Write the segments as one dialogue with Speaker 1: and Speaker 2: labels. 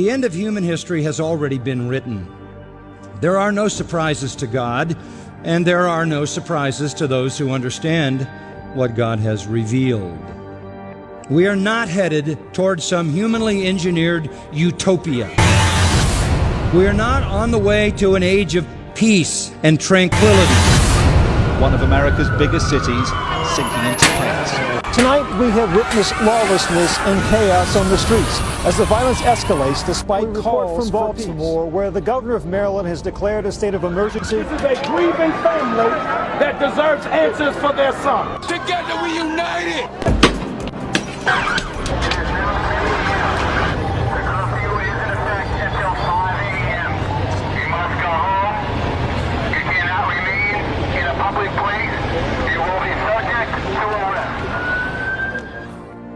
Speaker 1: The end of human history has already been written. There are no surprises to God, and there are no surprises to those who understand what God has revealed. We are not headed towards some humanly engineered utopia. We are not on the way to an age of peace and tranquility.
Speaker 2: One of America's biggest cities sinking into chaos.
Speaker 3: Tonight, we have witnessed lawlessness and chaos on the streets as the violence escalates despite calls from Baltimore, where the governor of Maryland has declared a state of emergency.
Speaker 4: This is a grieving family that deserves answers for their son. Together we united!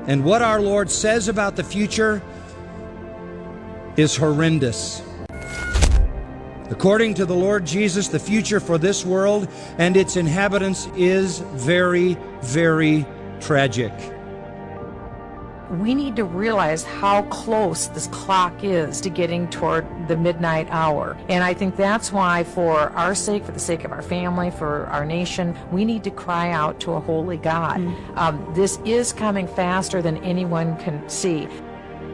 Speaker 1: And what our Lord says about the future is horrendous. According to the Lord Jesus, the future for this world and its inhabitants is very, very tragic.
Speaker 5: We need to realize how close this clock is to getting toward the midnight hour. And I think that's why, for our sake, for the sake of our family, for our nation, we need to cry out to a holy God. This is coming faster than anyone can see.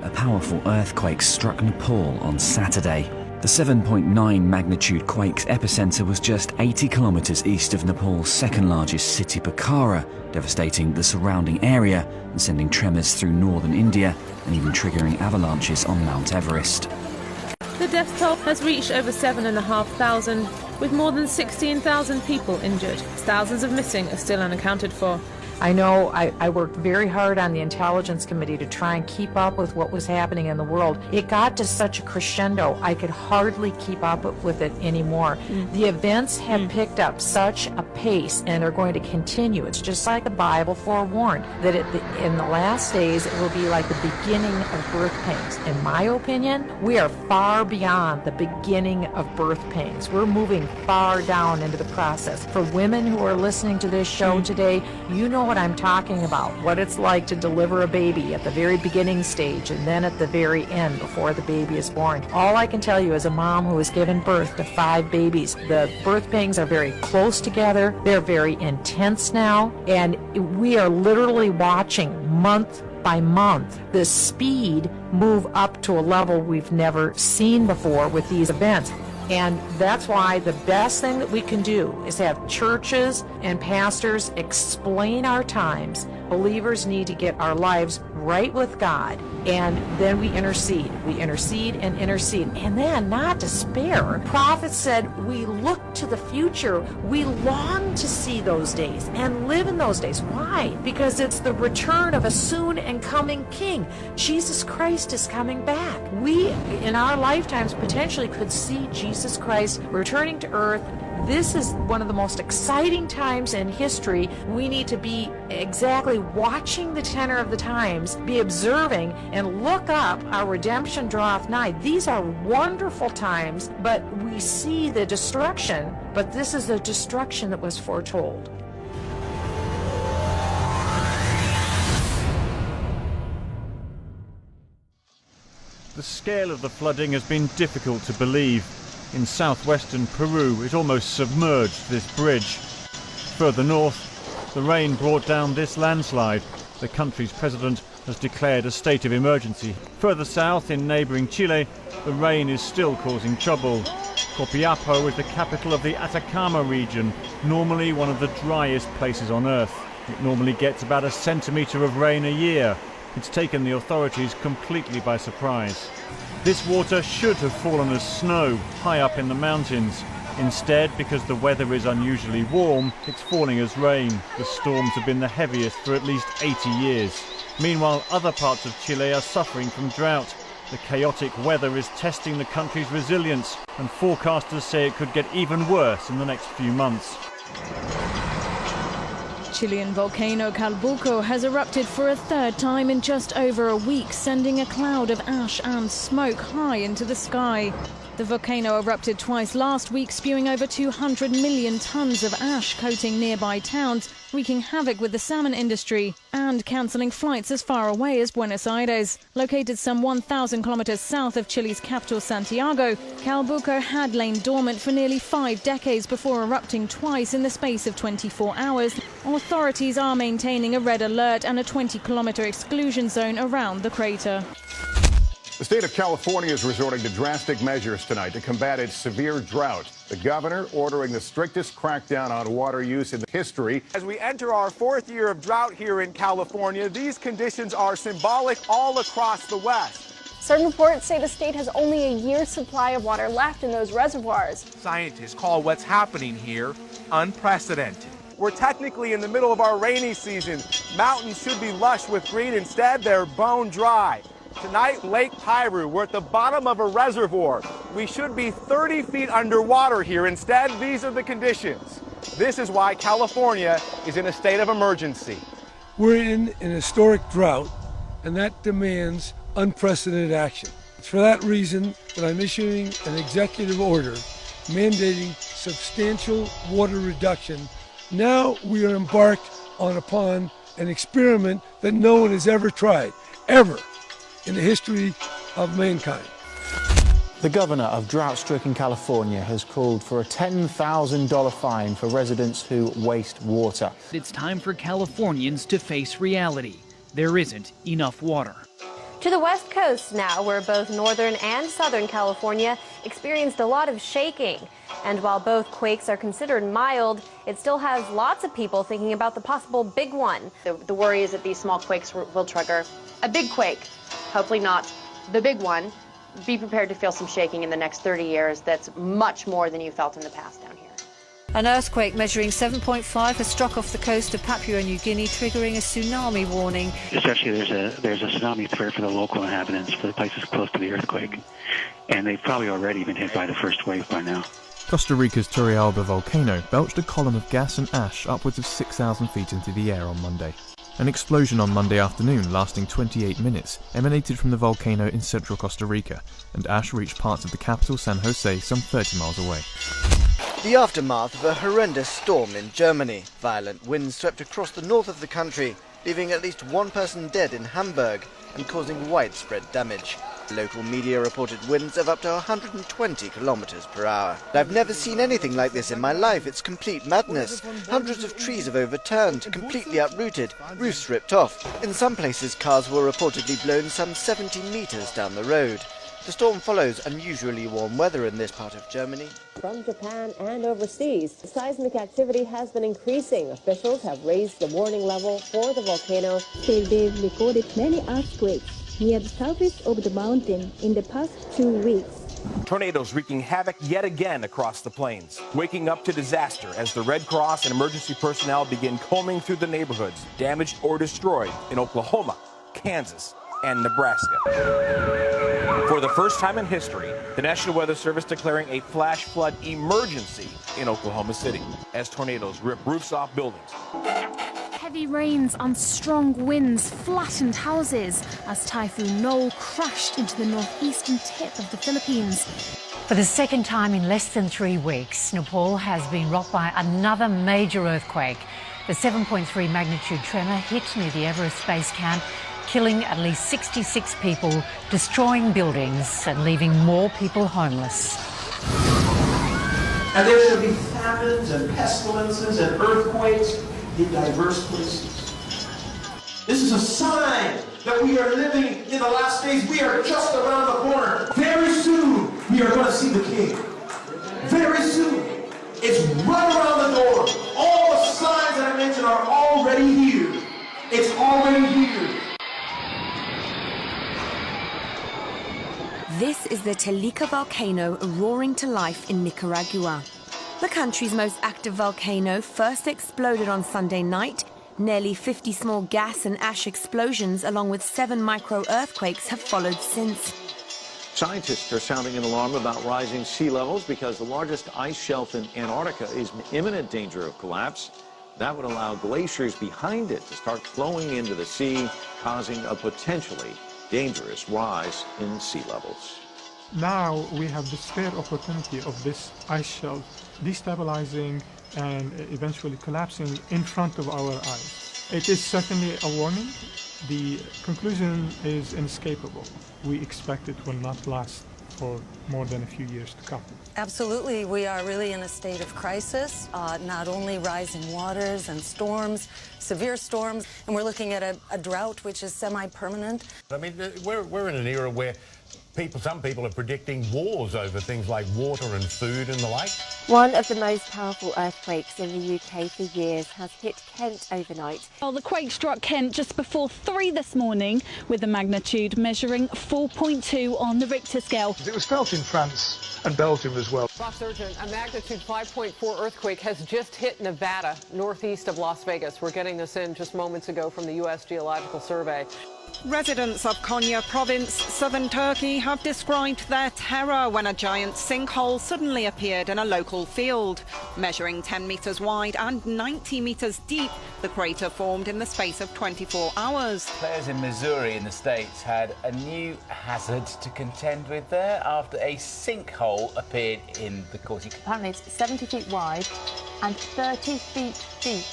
Speaker 6: A powerful earthquake struck Nepal on Saturday. The 7.9 magnitude quake's epicenter was just 80 kilometers east of Nepal's second largest city, Pokhara, devastating the surrounding area and sending tremors through northern India and even triggering avalanches on Mount Everest.
Speaker 7: The death toll has reached over 7,500, with more than 16,000 people injured. Thousands of missing are still unaccounted for.
Speaker 5: I know I worked very hard on the Intelligence Committee to try and keep up with what was happening in the world. It got to such a crescendo, I could hardly keep up with it anymore. The events have picked up such a pace, and they're going to continue. It's just like the Bible forewarned, that in the last days it will be like the beginning of birth pains. In my opinion, we are far beyond the beginning of birth pains. We're moving far down into the process. For women who are listening to this show today, you know what I'm talking about, what it's like to deliver a baby at the very beginning stage and then at the very end before the baby is born. All I can tell you as a mom who has given birth to 5 babies, the birth pangs are very close together, they're very intense now, and we are literally watching month by month the speed move up to a level we've never seen before with these events. And that's why the best thing that we can do is have churches and pastors explain our times. Believers need to get our lives right with God, and then we intercede. We intercede and intercede, and then not despair. Prophets said we look to the future. We long to see those days and live in those days. Why? Because it's the return of a soon and coming King. Jesus Christ is coming back. We, in our lifetimes, potentially could see Jesus Christ returning to earth. This is one of the most exciting times in history. We need to be exactly watching the tenor of the times, be observing, and look up. Our redemption draweth nigh. These are wonderful times, but we see the destruction, but this is the destruction that was foretold.
Speaker 8: The scale of the flooding has been difficult to believe. In southwestern Peru, it almost submerged this bridge. Further north, the rain brought down this landslide. The country's president has declared a state of emergency. Further south, in neighbouring Chile, the rain is still causing trouble. Copiapó is the capital of the Atacama region, normally one of the driest places on Earth. It normally gets about 1 centimetre of rain a year. It's taken the authorities completely by surprise. This water should have fallen as snow high up in the mountains. Instead, because the weather is unusually warm, it's falling as rain. The storms have been the heaviest for at least 80 years. Meanwhile, other parts of Chile are suffering from drought. The chaotic weather is testing the country's resilience, and forecasters say it could get even worse in the next few months.
Speaker 7: Chilean volcano Calbuco has erupted for a 3rd time in just over a week, sending a cloud of ash and smoke high into the sky.
Speaker 9: The volcano erupted twice last week, spewing over 200 million tons of ash, coating nearby towns, wreaking havoc with the salmon industry and cancelling flights as far away as Buenos Aires. Located some 1,000 kilometers south of Chile's capital, Santiago, Calbuco had lain dormant for nearly 5 decades before erupting twice in the space of 24 hours. Authorities are maintaining a red alert and a 20-kilometer exclusion zone around the crater.
Speaker 10: The state of California is resorting to drastic measures tonight to combat its severe drought. The governor ordering the strictest crackdown on water use in history.
Speaker 11: As we enter our 4th year of drought here in California, these conditions are symbolic all across the West.
Speaker 12: Certain reports say the state has only a year's supply of water left in those reservoirs.
Speaker 11: Scientists call what's happening here unprecedented. We're technically in the middle of our rainy season. Mountains should be lush with green. Instead, they're bone dry. Tonight, Lake Piru, we're at the bottom of a reservoir. We should be 30 feet underwater here. Instead, these are the conditions. This is why California is in a state of emergency.
Speaker 13: We're in an historic drought, and that demands unprecedented action. It's for that reason that I'm issuing an executive order mandating substantial water reduction. Now we are embarked upon an experiment that no one has ever tried, ever, in the history of mankind.
Speaker 3: The governor of drought-stricken California has called for a $10,000 fine for residents who waste water.
Speaker 14: It's time for Californians to face reality. There isn't enough water.
Speaker 15: To the West Coast now, where both Northern and Southern California experienced a lot of shaking. And while both quakes are considered mild, it still has lots of people thinking about the possible big one.
Speaker 16: The worry is that these small quakes will trigger a big quake. Hopefully not the big one. Be prepared to feel some shaking in the next 30 years. That's much more than you felt in the past down here.
Speaker 17: An earthquake measuring 7.5 has struck off the coast of Papua New Guinea, triggering a tsunami warning.
Speaker 18: Especially there's a tsunami threat for the local inhabitants, for the places close to the earthquake. And they've probably already been hit by the first wave by now.
Speaker 19: Costa Rica's Turrialba volcano belched a column of gas and ash upwards of 6,000 feet into the air on Monday. An explosion on Monday afternoon, lasting 28 minutes, emanated from the volcano in central Costa Rica, and ash reached parts of the capital, San Jose, some 30 miles away.
Speaker 20: The aftermath of a horrendous storm in Germany. Violent winds swept across the north of the country, leaving at least one person dead in Hamburg and causing widespread damage. Local media reported winds of up to 120 kilometers per hour. I've never seen anything like this in my life. It's complete madness. Hundreds of trees have overturned, completely uprooted, roofs ripped off. In some places, cars were reportedly blown some 70 meters down the road. The storm follows unusually warm weather in this part of Germany.
Speaker 21: From Japan and overseas, seismic activity has been increasing. Officials have raised the warning level for the volcano.
Speaker 22: They've recorded many earthquakes near the surface of the mountain in the past 2 weeks.
Speaker 23: Tornadoes wreaking havoc yet again across the plains, waking up to disaster as the Red Cross and emergency personnel begin combing through the neighborhoods damaged or destroyed in Oklahoma, Kansas, and Nebraska. For the first time in history, the National Weather Service declaring a flash flood emergency in Oklahoma City as tornadoes rip roofs off buildings.
Speaker 24: Heavy rains and strong winds flattened houses as Typhoon Noel crashed into the northeastern tip of the Philippines.
Speaker 25: For the second time in less than 3 weeks, Nepal has been rocked by another major earthquake. The 7.3 magnitude tremor hit near the Everest base camp, killing at least 66 people, destroying buildings and leaving more people homeless.
Speaker 26: And there shall be famines and pestilences and earthquakes in diverse places. This is a sign that we are living in the last days. We are just around the corner. Very soon, we are going to see the King. Very soon. It's right around the door. All the signs that I mentioned are already here. It's already here.
Speaker 27: This is the Telica volcano roaring to life in Nicaragua. The country's most active volcano first exploded on Sunday night. Nearly 50 small gas and ash explosions, along with 7 micro-earthquakes, have followed since.
Speaker 28: Scientists are sounding an alarm about rising sea levels because the largest ice shelf in Antarctica is in imminent danger of collapse. That would allow glaciers behind it to start flowing into the sea, causing a potentially dangerous rise in sea levels.
Speaker 1: Now we have the spare opportunity of this ice shelf destabilizing and eventually collapsing in front of our eyes. It is certainly a warning. The conclusion is inescapable. We expect it will not last for more than a few years to come.
Speaker 2: Absolutely, we are really in a state of crisis, not only rising waters and storms, severe storms, and we're looking at a drought which is semi-permanent.
Speaker 4: I mean, we're in an era where some people are predicting wars over things like water and food and the like.
Speaker 21: One of the most powerful earthquakes in the UK for years has hit Kent overnight.
Speaker 5: Well, the quake struck Kent just before 3 this morning, with the magnitude measuring 4.2 on the Richter scale.
Speaker 6: It was felt in France and Belgium as well.
Speaker 7: Bob Surgeon, a magnitude 5.4 earthquake has just hit Nevada, northeast of Las Vegas. We're getting this in just moments ago from the U.S. Geological Survey.
Speaker 8: Residents of Konya province, southern Turkey, have described their terror when a giant sinkhole suddenly appeared in a local field. Measuring 10 metres wide and 90 metres deep, the crater formed in the space of 24 hours.
Speaker 9: Players in Missouri in the States had a new hazard to contend with there after a sinkhole appeared in the course.
Speaker 21: Apparently it's 70 feet wide and 30 feet deep.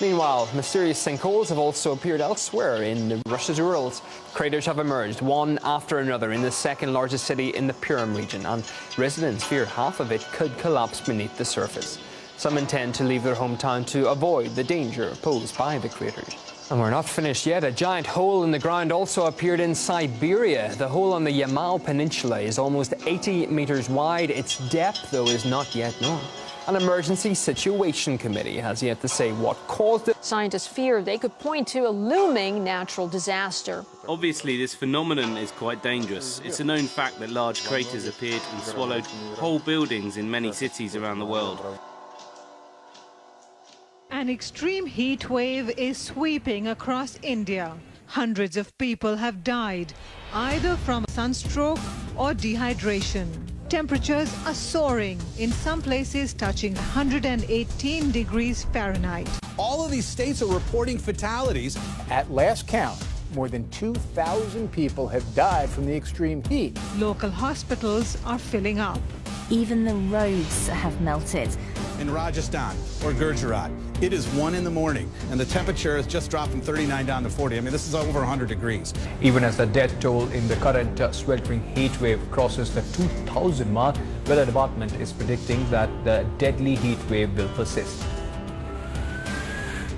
Speaker 7: Meanwhile, mysterious sinkholes have also appeared elsewhere in Russia's Urals. Craters have emerged one after another in the second largest city in the Perm region, and residents fear half of it could collapse beneath the surface. Some intend to leave their hometown to avoid the danger posed by the craters. And we're not finished yet. A giant hole in the ground also appeared in Siberia. The hole on the Yamal Peninsula is almost 80 meters wide. Its depth, though, is not yet known. An emergency situation committee has yet to say what caused it.
Speaker 29: Scientists fear they could point to a looming natural disaster.
Speaker 30: Obviously, this phenomenon is quite dangerous. It's a known fact that large craters appeared and swallowed whole buildings in many cities around the world.
Speaker 25: An extreme heat wave is sweeping across India. Hundreds of people have died, either from sunstroke or dehydration. Temperatures are soaring, in some places touching 118 degrees Fahrenheit.
Speaker 31: All of these states are reporting fatalities. At last count, more than 2,000 people have died from the extreme heat.
Speaker 25: Local hospitals are filling up.
Speaker 32: Even the roads have melted.
Speaker 33: In Rajasthan or Gujarat, it is 1 in the morning and the temperature has just dropped from 39 down to 40. I mean, this is over 100 degrees.
Speaker 34: Even as the death toll in the current sweltering heat wave crosses the 2,000 mark, weather department is predicting that the deadly heat wave will persist.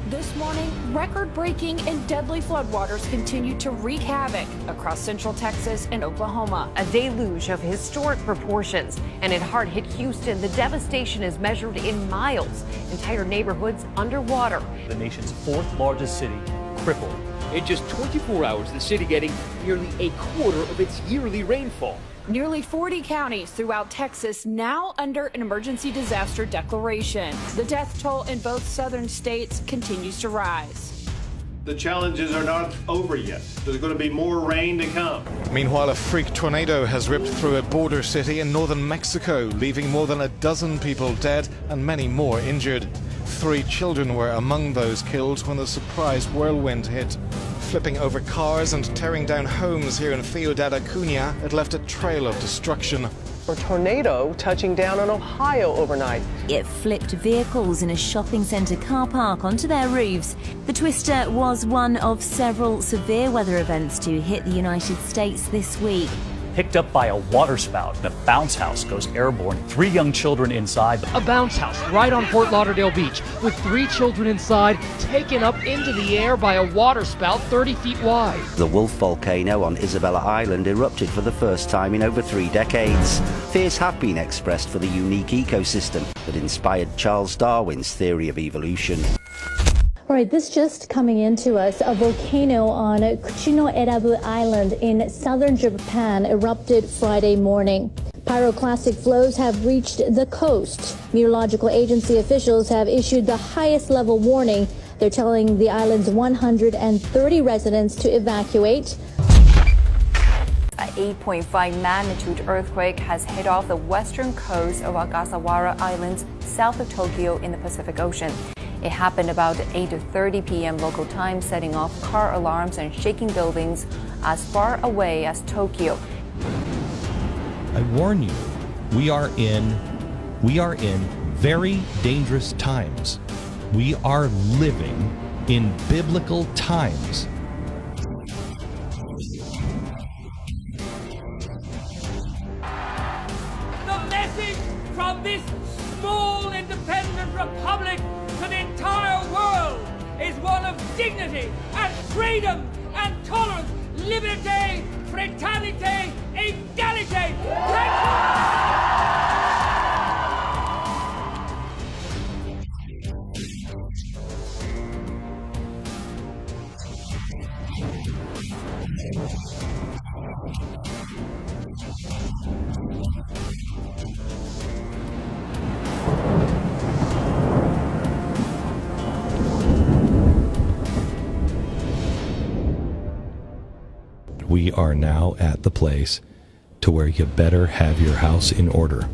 Speaker 24: This morning, record-breaking and deadly floodwaters continue to wreak havoc across central Texas and Oklahoma.
Speaker 15: A deluge of historic proportions. And in hard-hit Houston, the devastation is measured in miles. Entire neighborhoods underwater.
Speaker 35: The nation's fourth largest city crippled.
Speaker 14: In just 24 hours, the city getting nearly a quarter of its yearly rainfall.
Speaker 24: Nearly 40 counties throughout Texas now under an emergency disaster declaration. The death toll in both southern states continues to rise.
Speaker 36: The challenges are not over yet. There's going to be more rain to come.
Speaker 37: Meanwhile, a freak tornado has ripped through a border city in northern Mexico, leaving more than a dozen people dead and many more injured. 3 children were among those killed when the surprise whirlwind hit. Flipping over cars and tearing down homes here in Ciudad Acuña, it left a trail of destruction.
Speaker 7: A tornado touching down on Ohio overnight.
Speaker 17: It flipped vehicles in a shopping centre car park onto their roofs. The twister was one of several severe weather events to hit the United States this week.
Speaker 38: Picked up by a waterspout. The bounce house goes airborne. 3 young children inside.
Speaker 39: A bounce house right on Fort Lauderdale Beach with 3 children inside taken up into the air by a waterspout 30 feet wide.
Speaker 40: The Wolf volcano on Isabella Island erupted for the first time in over 3 decades. Fears have been expressed for the unique ecosystem that inspired Charles Darwin's theory of evolution.
Speaker 21: All right, this just coming into us, a volcano on Kuchino-Erabu Island in southern Japan erupted Friday morning. Pyroclastic flows have reached the coast. Meteorological agency officials have issued the highest level warning. They're telling the island's 130 residents to evacuate.
Speaker 15: A 8.5 magnitude earthquake has hit off the western coast of Ogasawara Islands, south of Tokyo in the Pacific Ocean. It happened about 8:30 p.m. local time, setting off car alarms and shaking buildings as far away as Tokyo.
Speaker 1: I warn you, we are in very dangerous times. We are living in biblical times.
Speaker 2: The message from this small independent republic to the entire world is one of dignity and freedom and tolerance, liberté, fraternité, égalité.
Speaker 1: We are now at the place to where you better have your house in order.